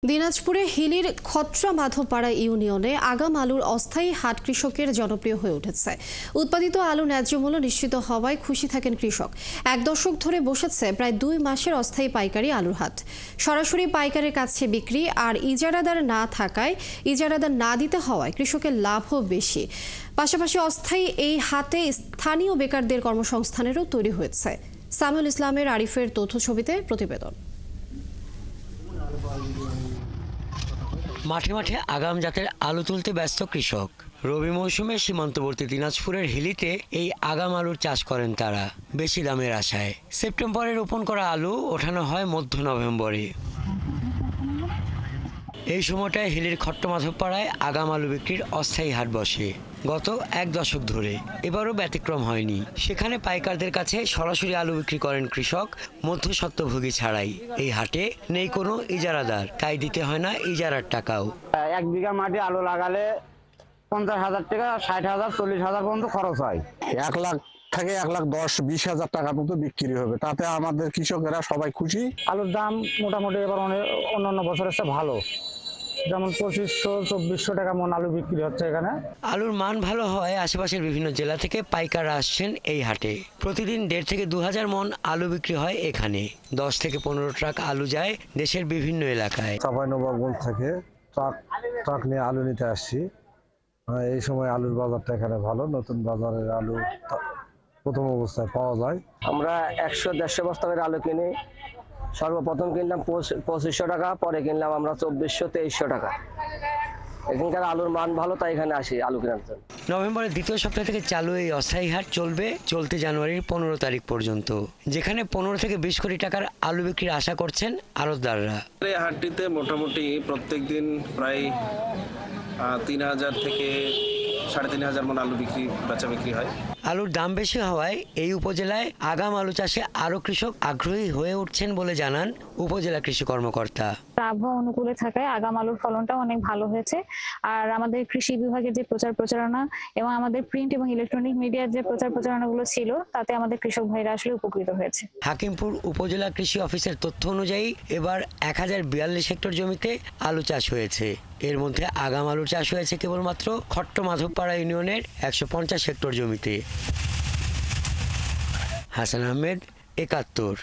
দিনাজপুরে হিলির খত্রা মাধবপাড়া ইউনিয়নে আগাম আলুর অস্থায়ী হাট কৃষকের জনপ্রিয় হয়ে উঠেছে। উৎপাদিত আলু ন্যায্য মূল্য নিশ্চিত হওয়ায় খুশি থাকেন কৃষক। এক দশক ধরে বসেছে প্রায় 2 মাসের অস্থায়ী পাইকারি আলুর হাট। সরাসরি পাইকারের কাছে বিক্রি আর ইজারাদার না থাকায়, ইজারাদার না দিতে হওয়ায় কৃষকের লাভও বেশি। পাশাপাশি অস্থায়ী এই হাটে স্থানীয় বেকারদের কর্মসংস্থানেরও তৈরি হয়েছে। সামিউল ইসলামের আরিফের তথ্য ছবিতে প্রতিবেদন। মাঠে মাঠে আগাম জাতের আলু তুলতে ব্যস্ত কৃষক। রবি মৌসুমে সীমান্তবর্তী দিনাজপুরের হিলিতে এই আগাম আলুর চাষ করেন তারা বেশি দামের আশায়। সেপ্টেম্বরে রোপণ করা আলু ওঠানো হয় মধ্য নভেম্বরে। এই সময়টায় হিলির খট্টমাধবপাড়ায় আগাম আলু বিক্রির অস্থায়ী হাট বসে গত 1 দশক ধরে। এবারও ব্যতিক্রম হয়নি। সেখানে পাইকারদের কাছে সরাসরি আলু বিক্রি করেন কৃষক, মধ্যস্বত্বভোগী ছাড়াই। এই হাটে নেই কোনো ইজারাদার, তাই দিতে হয় না ইজারার টাকাও। 1 বিঘা মাটি আলু লাগালে 50,000 টাকা, 60,000, 40,000 পর্যন্ত খরচ হয়। 1 লাখ থেকে 1,10,000-20,000 টাকার মতো বিক্রি হবে। তাতে আমাদের কৃষকেরা সবাই খুশি। আলুর দাম মোটামুটি এবার অন্যান্য বছরের চেয়ে ভালো, যেমন 2500-2400 টাকা মন আলু বিক্রি হচ্ছে এখানে। আলুর মান ভালো হয় আশেপাশের বিভিন্ন জেলা থেকে পাইকাররা আসছেন এই হাটে। প্রতিদিন 1,500 থেকে 2,000 মন আলু বিক্রি হয় এখানে। 10 থেকে 15 ট্রাক আলু যায় দেশের বিভিন্ন এলাকায়। চাঁপাইনবাবগঞ্জ থেকে ট্রাক নিয়ে আলু নিতে আসছি। এই সময় আলুর বাজারটা এখানে ভালো। নতুন বাজারের আলু প্রথম অবস্থায় পাওয়া যায়। আমরা 100-150 বস্তা করে আলু কিনি। সর্বপ্রথম কিনলাম 2500 টাকা, পরে কিনলাম আমরা 2400-2300 টাকা। এখানকার আলুর মান ভালো, তাই এখানে আসি আলু কেনার জন্য। নভেম্বরের দ্বিতীয় সপ্তাহ থেকে চালু এই অস্থায়ী হাট চলতে জানুয়ারির 15 তারিখ পর্যন্ত, যেখানে 15 থেকে 20 কোটি টাকার আলু বিক্রির আশা করছেন আড়তদাররা। এই হাটটিতে মোটামুটি প্রত্যেক দিন প্রায় 3,000 থেকে 3,500 মন আলু বেচা বিক্রি হয়। আলুর দাম বেশি হওয়ায় এই উপজেলায় আগাম আলু চাষে আরো কৃষক আগ্রহী হয়ে উঠছেন বলে জানান উপজেলা কৃষি কর্মকর্তা। আবহাওয়া অনুকূলে থাকায় আগাম আলুর ফলনটা অনেক ভালো হয়েছে। আর আমাদের কৃষি বিভাগের যে প্রচারণা এবং আমাদের প্রিন্ট এবং ইলেকট্রনিক মিডিয়ার যে প্রচারণাগুলো ছিল, তাতে আমাদের কৃষক ভাইরা আসলে উপকৃত হয়েছে। হাকিমপুর উপজেলা কৃষি অফিসের তথ্য অনুযায়ী এবার 1042 হেক্টর জমিতে আলু চাষ হয়েছে। এর মধ্যে আগাম আলু চাষ হয়েছে কেবলমাত্র খট্টমাধবপাড়া ইউনিয়নের 150 হেক্টর জমিতে। হাসান আহমেদ, 71।